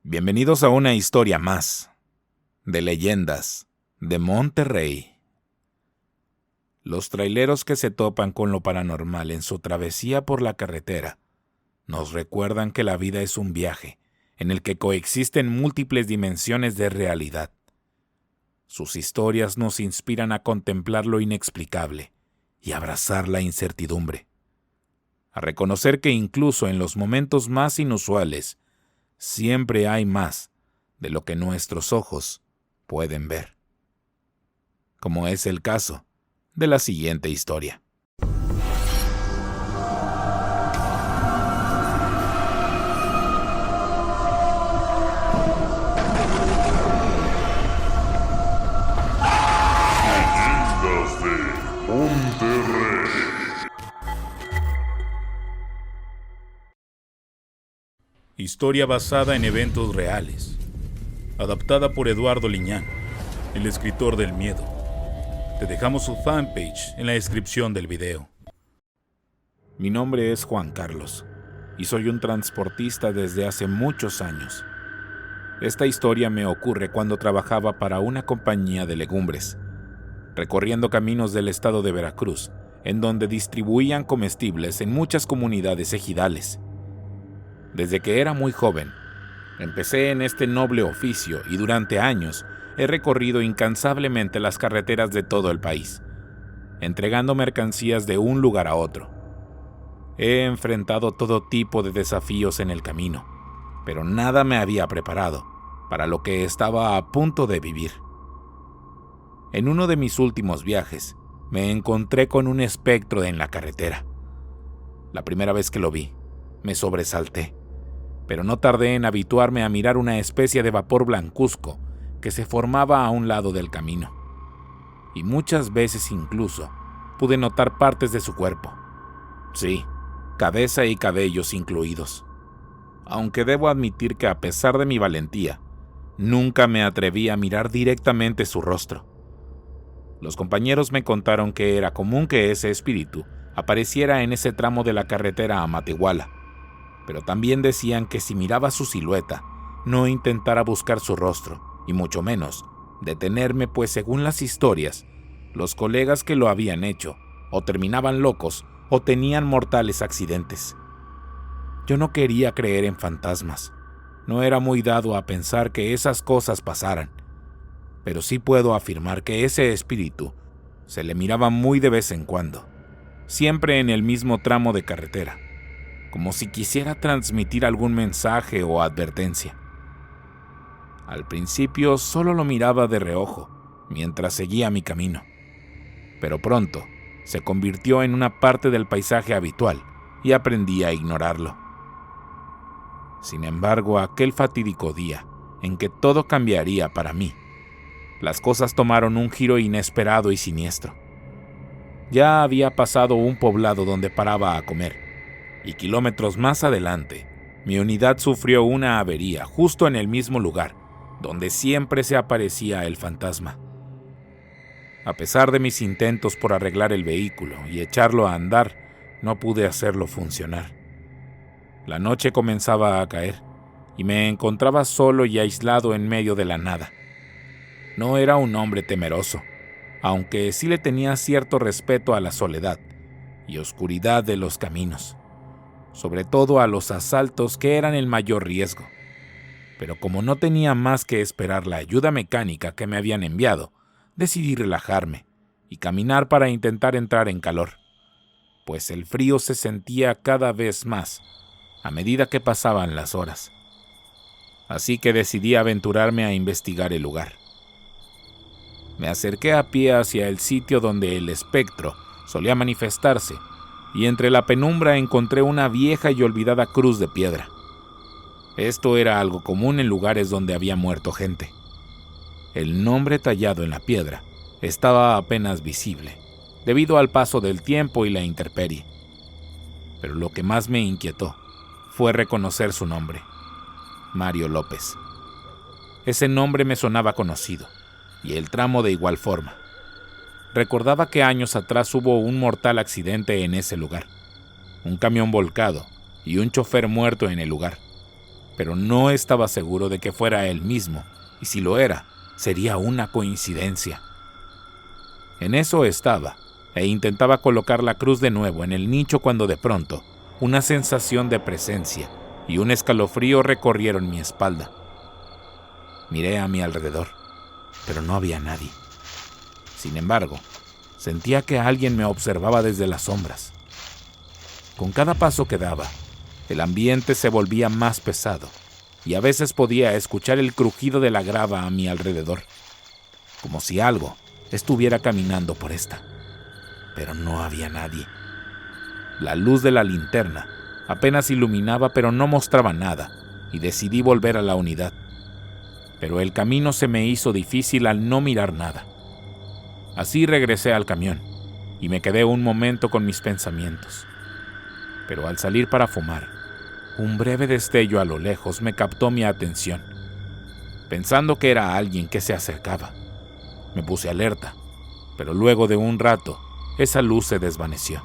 Bienvenidos a una historia más de leyendas de Monterrey. Los traileros que se topan con lo paranormal en su travesía por la carretera nos recuerdan que la vida es un viaje en el que coexisten múltiples dimensiones de realidad. Sus historias nos inspiran a contemplar lo inexplicable y abrazar la incertidumbre, a reconocer que incluso en los momentos más inusuales siempre hay más de lo que nuestros ojos pueden ver, como es el caso de la siguiente historia. Leyendas de Monterrey. Historia basada en eventos reales. Adaptada por Eduardo Liñán, el escritor del miedo. Te dejamos su fanpage en la descripción del video. Mi nombre es Juan Carlos y soy un transportista desde hace muchos años. Esta historia me ocurre cuando trabajaba para una compañía de legumbres, recorriendo caminos del estado de Veracruz, en donde distribuían comestibles en muchas comunidades ejidales. Desde que era muy joven, empecé en este noble oficio y durante años he recorrido incansablemente las carreteras de todo el país, entregando mercancías de un lugar a otro. He enfrentado todo tipo de desafíos en el camino, pero nada me había preparado para lo que estaba a punto de vivir. En uno de mis últimos viajes, me encontré con un espectro en la carretera. La primera vez que lo vi, me sobresalté, pero no tardé en habituarme a mirar una especie de vapor blancuzco que se formaba a un lado del camino. Y muchas veces incluso pude notar partes de su cuerpo. Sí, cabeza y cabellos incluidos. Aunque debo admitir que a pesar de mi valentía, nunca me atreví a mirar directamente su rostro. Los compañeros me contaron que era común que ese espíritu apareciera en ese tramo de la carretera a Matehuala, pero también decían que si miraba su silueta, no intentara buscar su rostro, y mucho menos detenerme, pues según las historias, los colegas que lo habían hecho o terminaban locos o tenían mortales accidentes. Yo no quería creer en fantasmas, no era muy dado a pensar que esas cosas pasaran, pero sí puedo afirmar que ese espíritu se le miraba muy de vez en cuando, siempre en el mismo tramo de carretera, como si quisiera transmitir algún mensaje o advertencia. Al principio solo lo miraba de reojo, mientras seguía mi camino, pero pronto se convirtió en una parte del paisaje habitual y aprendí a ignorarlo. Sin embargo, aquel fatídico día en que todo cambiaría para mí, las cosas tomaron un giro inesperado y siniestro. Ya había pasado un poblado donde paraba a comer, y kilómetros más adelante, mi unidad sufrió una avería justo en el mismo lugar donde siempre se aparecía el fantasma. A pesar de mis intentos por arreglar el vehículo y echarlo a andar, no pude hacerlo funcionar. La noche comenzaba a caer y me encontraba solo y aislado en medio de la nada. No era un hombre temeroso, aunque sí le tenía cierto respeto a la soledad y oscuridad de los caminos, sobre todo a los asaltos, que eran el mayor riesgo. Pero como no tenía más que esperar la ayuda mecánica que me habían enviado, decidí relajarme y caminar para intentar entrar en calor, pues el frío se sentía cada vez más a medida que pasaban las horas. Así que decidí aventurarme a investigar el lugar. Me acerqué a pie hacia el sitio donde el espectro solía manifestarse, y entre la penumbra encontré una vieja y olvidada cruz de piedra. Esto era algo común en lugares donde había muerto gente. El nombre tallado en la piedra estaba apenas visible, debido al paso del tiempo y la intemperie. Pero lo que más me inquietó fue reconocer su nombre: Mario López. Ese nombre me sonaba conocido, y el tramo de igual forma. Recordaba que años atrás hubo un mortal accidente en ese lugar, un camión volcado y un chofer muerto en el lugar. pero no estaba seguro de que fuera él mismo, y si lo era, sería una coincidencia. En eso estaba, e intentaba colocar la cruz de nuevo en el nicho cuando de pronto, una sensación de presencia y un escalofrío recorrieron mi espalda. Miré a mi alrededor, pero no había nadie. Sin embargo, sentía que alguien me observaba desde las sombras. Con cada paso que daba, el ambiente se volvía más pesado y a veces podía escuchar el crujido de la grava a mi alrededor, como si algo estuviera caminando por esta. Pero no había nadie. La luz de la linterna apenas iluminaba, pero no mostraba nada, y decidí volver a la unidad. Pero el camino se me hizo difícil al no mirar nada. Así regresé al camión y me quedé un momento con mis pensamientos. Pero al salir para fumar, un breve destello a lo lejos me captó mi atención. Pensando que era alguien que se acercaba, me puse alerta, pero luego de un rato, esa luz se desvaneció.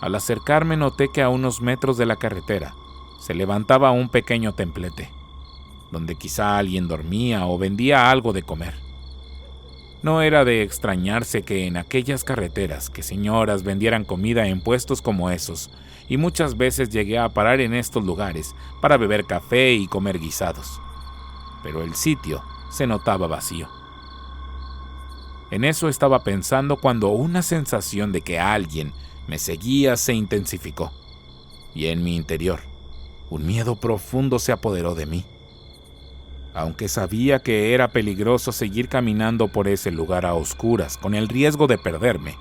Al acercarme noté que a unos metros de la carretera se levantaba un pequeño templete, donde quizá alguien dormía o vendía algo de comer. No era de extrañarse que en aquellas carreteras que señoras vendieran comida en puestos como esos, y muchas veces llegué a parar en estos lugares para beber café y comer guisados. Pero el sitio se notaba vacío. En eso estaba pensando cuando una sensación de que alguien me seguía se intensificó, y en mi interior, un miedo profundo se apoderó de mí. Aunque sabía que era peligroso seguir caminando por ese lugar a oscuras con el riesgo de perderme,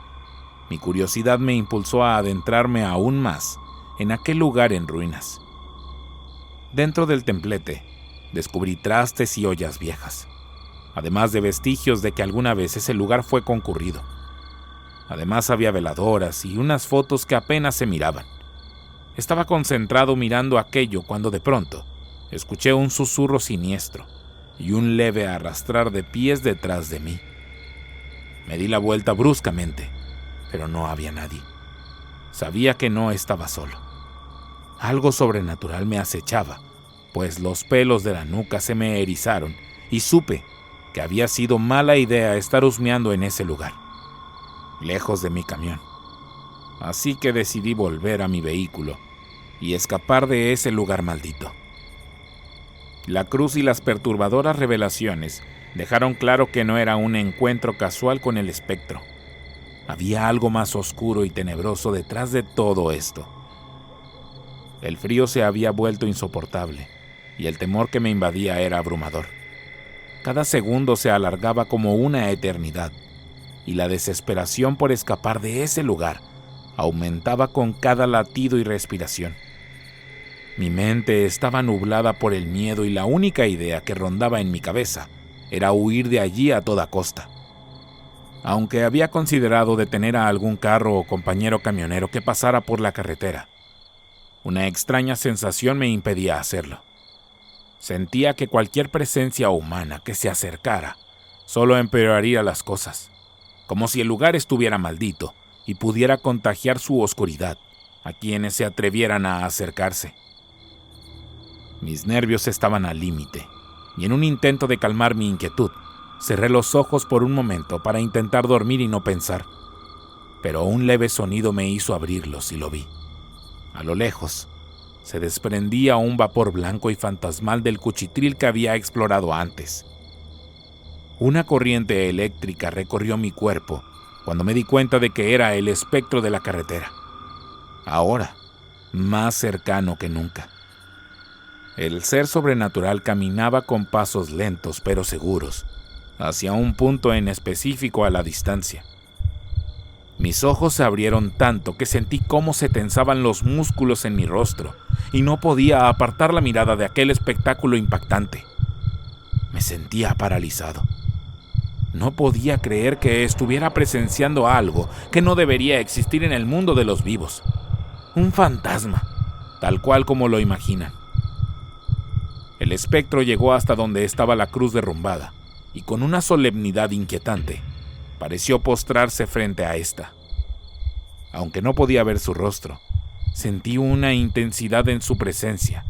mi curiosidad me impulsó a adentrarme aún más en aquel lugar en ruinas. Dentro del templete, descubrí trastes y ollas viejas, además de vestigios de que alguna vez ese lugar fue concurrido. Además había veladoras y unas fotos que apenas se miraban. Estaba concentrado mirando aquello cuando de pronto escuché un susurro siniestro y un leve arrastrar de pies detrás de mí. Me di la vuelta bruscamente, pero no había nadie. Sabía que no estaba solo. Algo sobrenatural me acechaba, pues los pelos de la nuca se me erizaron y supe que había sido mala idea estar husmeando en ese lugar, lejos de mi camión. Así que decidí volver a mi vehículo y escapar de ese lugar maldito. La cruz y las perturbadoras revelaciones dejaron claro que no era un encuentro casual con el espectro. Había algo más oscuro y tenebroso detrás de todo esto. El frío se había vuelto insoportable y el temor que me invadía era abrumador. Cada segundo se alargaba como una eternidad y la desesperación por escapar de ese lugar aumentaba con cada latido y respiración. Mi mente estaba nublada por el miedo y la única idea que rondaba en mi cabeza era huir de allí a toda costa. Aunque había considerado detener a algún carro o compañero camionero que pasara por la carretera, una extraña sensación me impedía hacerlo. Sentía que cualquier presencia humana que se acercara solo empeoraría las cosas, como si el lugar estuviera maldito y pudiera contagiar su oscuridad a quienes se atrevieran a acercarse. Mis nervios estaban al límite, y en un intento de calmar mi inquietud, cerré los ojos por un momento para intentar dormir y no pensar. Pero un leve sonido me hizo abrirlos y lo vi. A lo lejos, se desprendía un vapor blanco y fantasmal del cuchitril que había explorado antes. Una corriente eléctrica recorrió mi cuerpo cuando me di cuenta de que era el espectro de la carretera. Ahora, más cercano que nunca. El ser sobrenatural caminaba con pasos lentos pero seguros, hacia un punto en específico a la distancia. Mis ojos se abrieron tanto que sentí cómo se tensaban los músculos en mi rostro y no podía apartar la mirada de aquel espectáculo impactante. Me sentía paralizado. No podía creer que estuviera presenciando algo que no debería existir en el mundo de los vivos. Un fantasma, tal cual como lo imaginan. El espectro llegó hasta donde estaba la cruz derrumbada y con una solemnidad inquietante pareció postrarse frente a esta. Aunque no podía ver su rostro, sentí una intensidad en su presencia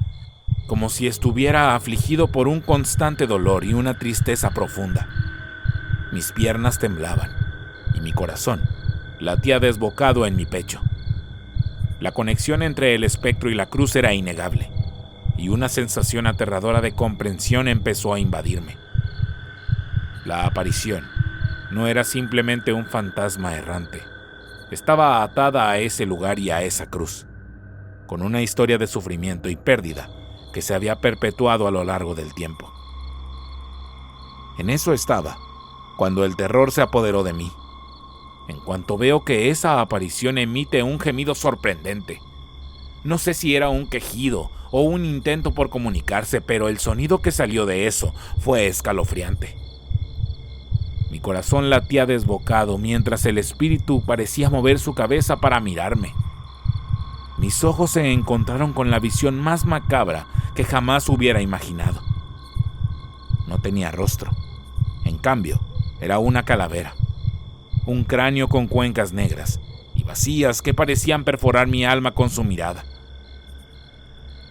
como si estuviera afligido por un constante dolor y una tristeza profunda. Mis piernas temblaban y mi corazón latía desbocado en mi pecho. La conexión entre el espectro y la cruz era innegable, y una sensación aterradora de comprensión empezó a invadirme. La aparición no era simplemente un fantasma errante. Estaba atada a ese lugar y a esa cruz, con una historia de sufrimiento y pérdida que se había perpetuado a lo largo del tiempo. En eso estaba, cuando el terror se apoderó de mí. En cuanto veo que esa aparición emite un gemido sorprendente. No sé si era un quejido o un intento por comunicarse, pero el sonido que salió de eso fue escalofriante. Mi corazón latía desbocado mientras el espíritu parecía mover su cabeza para mirarme. Mis ojos se encontraron con la visión más macabra que jamás hubiera imaginado. No tenía rostro. En cambio, era una calavera. Un cráneo con cuencas negras y vacías que parecían perforar mi alma con su mirada.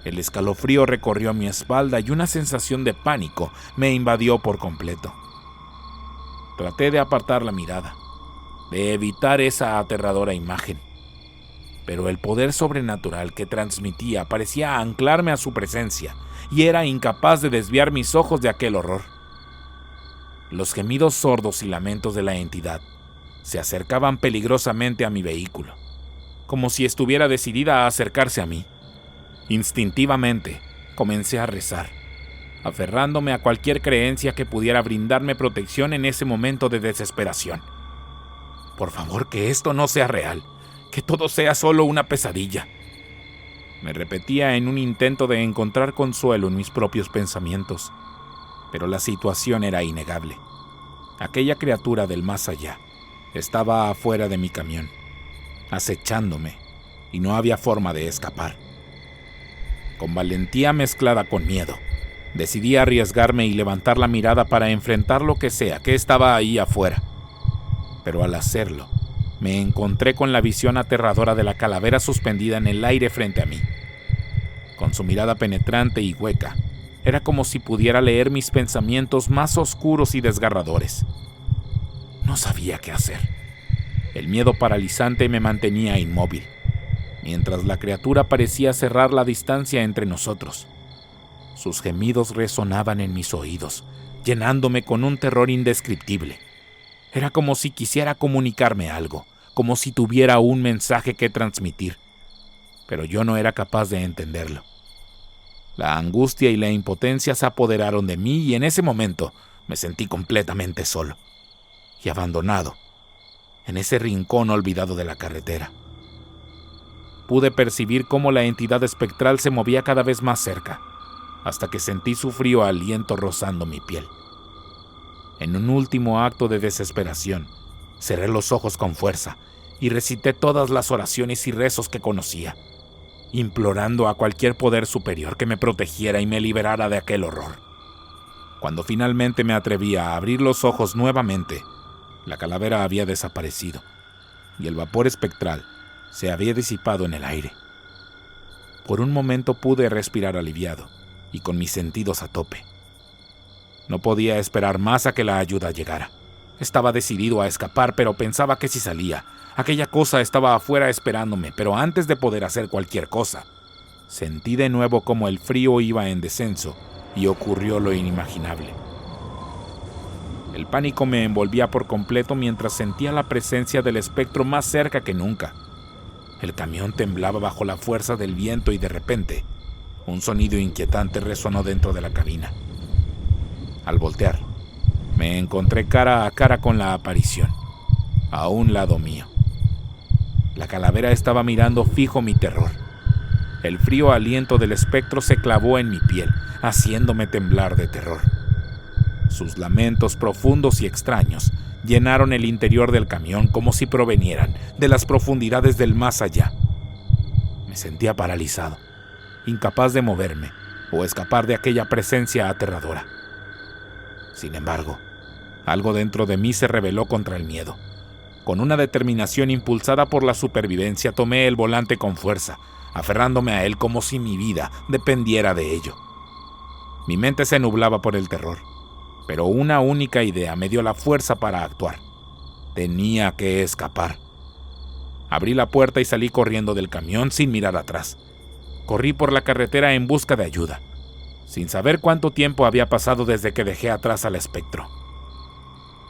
El escalofrío recorrió mi espalda y una sensación de pánico me invadió por completo. Traté de apartar la mirada, de evitar esa aterradora imagen, pero el poder sobrenatural que transmitía parecía anclarme a su presencia y era incapaz de desviar mis ojos de aquel horror. Los gemidos sordos y lamentos de la entidad se acercaban peligrosamente a mi vehículo, como si estuviera decidida a acercarse a mí. Instintivamente, comencé a rezar, aferrándome a cualquier creencia que pudiera brindarme protección en ese momento de desesperación. Por favor, que esto no sea real, que todo sea solo una pesadilla. Me repetía en un intento de encontrar consuelo en mis propios pensamientos, pero la situación era innegable. Aquella criatura del más allá estaba afuera de mi camión, acechándome, y no había forma de escapar. Con valentía mezclada con miedo, decidí arriesgarme y levantar la mirada para enfrentar lo que sea que estaba ahí afuera. Pero al hacerlo, me encontré con la visión aterradora de la calavera suspendida en el aire frente a mí. Con su mirada penetrante y hueca, era como si pudiera leer mis pensamientos más oscuros y desgarradores. No sabía qué hacer. El miedo paralizante me mantenía inmóvil, mientras la criatura parecía cerrar la distancia entre nosotros. Sus gemidos resonaban en mis oídos, llenándome con un terror indescriptible. Era como si quisiera comunicarme algo, como si tuviera un mensaje que transmitir, pero yo no era capaz de entenderlo. La angustia y la impotencia se apoderaron de mí y en ese momento me sentí completamente solo y abandonado en ese rincón olvidado de la carretera. Pude percibir cómo la entidad espectral se movía cada vez más cerca, hasta que sentí su frío aliento rozando mi piel. En un último acto de desesperación, cerré los ojos con fuerza y recité todas las oraciones y rezos que conocía, implorando a cualquier poder superior que me protegiera y me liberara de aquel horror. Cuando finalmente me atreví a abrir los ojos nuevamente, la calavera había desaparecido y el vapor espectral se había disipado en el aire. Por un momento pude respirar aliviado y con mis sentidos a tope. No podía esperar más a que la ayuda llegara. Estaba decidido a escapar, pero pensaba que si salía, aquella cosa estaba afuera esperándome, pero antes de poder hacer cualquier cosa, sentí de nuevo como el frío iba en descenso y ocurrió lo inimaginable. El pánico me envolvía por completo mientras sentía la presencia del espectro más cerca que nunca. El camión temblaba bajo la fuerza del viento y de repente, un sonido inquietante resonó dentro de la cabina. Al voltear, me encontré cara a cara con la aparición, a un lado mío. La calavera estaba mirando fijo mi terror. El frío aliento del espectro se clavó en mi piel, haciéndome temblar de terror. Sus lamentos profundos y extraños llenaron el interior del camión como si provenieran de las profundidades del más allá. Me sentía paralizado, incapaz de moverme o escapar de aquella presencia aterradora. Sin embargo, algo dentro de mí se rebeló contra el miedo. Con una determinación impulsada por la supervivencia, tomé el volante con fuerza, aferrándome a él como si mi vida dependiera de ello. Mi mente se nublaba por el terror, pero una única idea me dio la fuerza para actuar. Tenía que escapar. Abrí la puerta y salí corriendo del camión sin mirar atrás. Corrí por la carretera en busca de ayuda, sin saber cuánto tiempo había pasado desde que dejé atrás al espectro.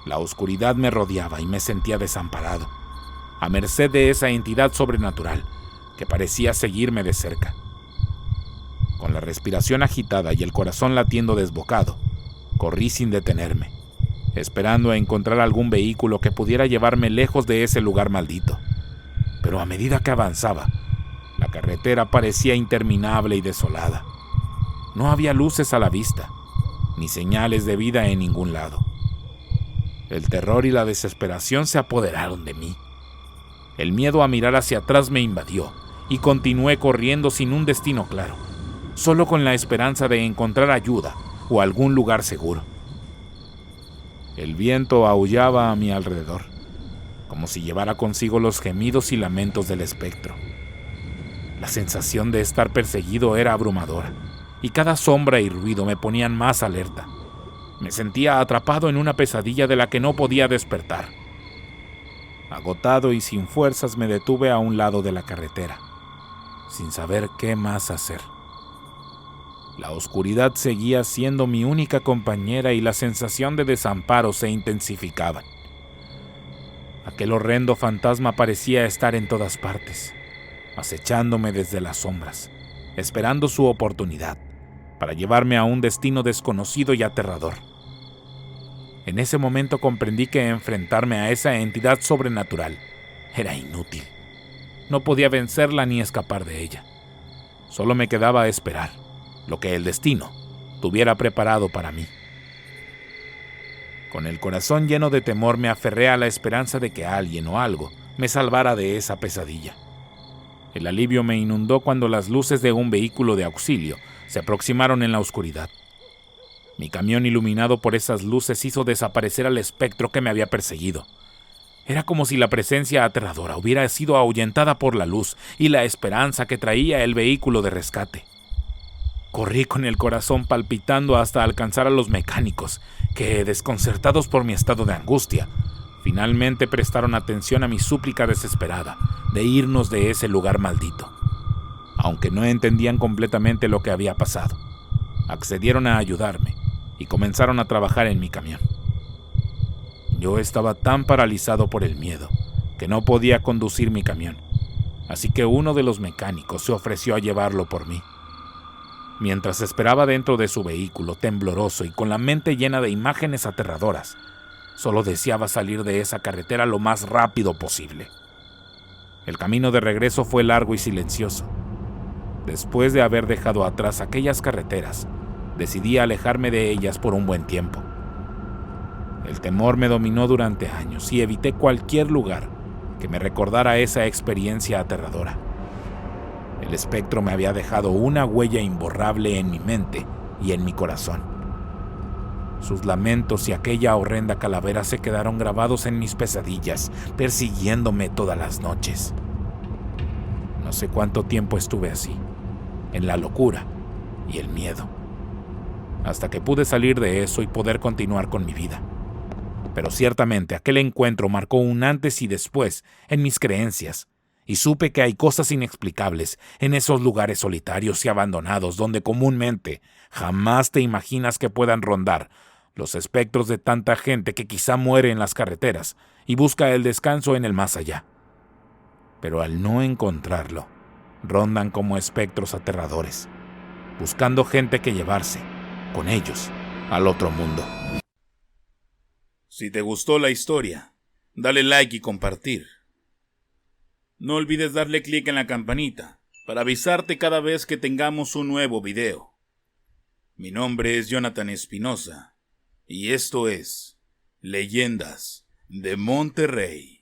La oscuridad me rodeaba y me sentía desamparado, a merced de esa entidad sobrenatural que parecía seguirme de cerca. Con la respiración agitada y el corazón latiendo desbocado, corrí sin detenerme, esperando a encontrar algún vehículo que pudiera llevarme lejos de ese lugar maldito. Pero a medida que avanzaba, la carretera parecía interminable y desolada. No había luces a la vista, ni señales de vida en ningún lado. El terror y la desesperación se apoderaron de mí. El miedo a mirar hacia atrás me invadió y continué corriendo sin un destino claro, solo con la esperanza de encontrar ayuda o algún lugar seguro. El viento aullaba a mi alrededor, como si llevara consigo los gemidos y lamentos del espectro. La sensación de estar perseguido era abrumadora, y cada sombra y ruido me ponían más alerta. Me sentía atrapado en una pesadilla de la que no podía despertar. Agotado y sin fuerzas me detuve a un lado de la carretera, sin saber qué más hacer. La oscuridad seguía siendo mi única compañera y la sensación de desamparo se intensificaba. Aquel horrendo fantasma parecía estar en todas partes, acechándome desde las sombras, esperando su oportunidad para llevarme a un destino desconocido y aterrador. En ese momento comprendí que enfrentarme a esa entidad sobrenatural era inútil. No podía vencerla ni escapar de ella. Solo me quedaba esperar lo que el destino tuviera preparado para mí. Con el corazón lleno de temor me aferré a la esperanza de que alguien o algo me salvara de esa pesadilla. El alivio me inundó cuando las luces de un vehículo de auxilio se aproximaron en la oscuridad. Mi camión iluminado por esas luces hizo desaparecer al espectro que me había perseguido. Era como si la presencia aterradora hubiera sido ahuyentada por la luz y la esperanza que traía el vehículo de rescate. Corrí con el corazón palpitando hasta alcanzar a los mecánicos, que, desconcertados por mi estado de angustia, finalmente prestaron atención a mi súplica desesperada de irnos de ese lugar maldito. Aunque no entendían completamente lo que había pasado, accedieron a ayudarme y comenzaron a trabajar en mi camión. Yo estaba tan paralizado por el miedo que no podía conducir mi camión, así que uno de los mecánicos se ofreció a llevarlo por mí. Mientras esperaba dentro de su vehículo, tembloroso y con la mente llena de imágenes aterradoras, solo deseaba salir de esa carretera lo más rápido posible. El camino de regreso fue largo y silencioso. Después de haber dejado atrás aquellas carreteras, decidí alejarme de ellas por un buen tiempo. El temor me dominó durante años y evité cualquier lugar que me recordara esa experiencia aterradora. El espectro me había dejado una huella imborrable en mi mente y en mi corazón. Sus lamentos y aquella horrenda calavera se quedaron grabados en mis pesadillas, persiguiéndome todas las noches. No sé cuánto tiempo estuve así, en la locura y el miedo, hasta que pude salir de eso y poder continuar con mi vida. Pero ciertamente aquel encuentro marcó un antes y después en mis creencias, y supe que hay cosas inexplicables en esos lugares solitarios y abandonados donde comúnmente jamás te imaginas que puedan rondar los espectros de tanta gente que quizá muere en las carreteras y busca el descanso en el más allá. Pero al no encontrarlo, rondan como espectros aterradores, buscando gente que llevarse con ellos al otro mundo. Si te gustó la historia, dale like y compartir. No olvides darle clic en la campanita para avisarte cada vez que tengamos un nuevo video. Mi nombre es Jonathan Espinosa y esto es Leyendas de Monterrey.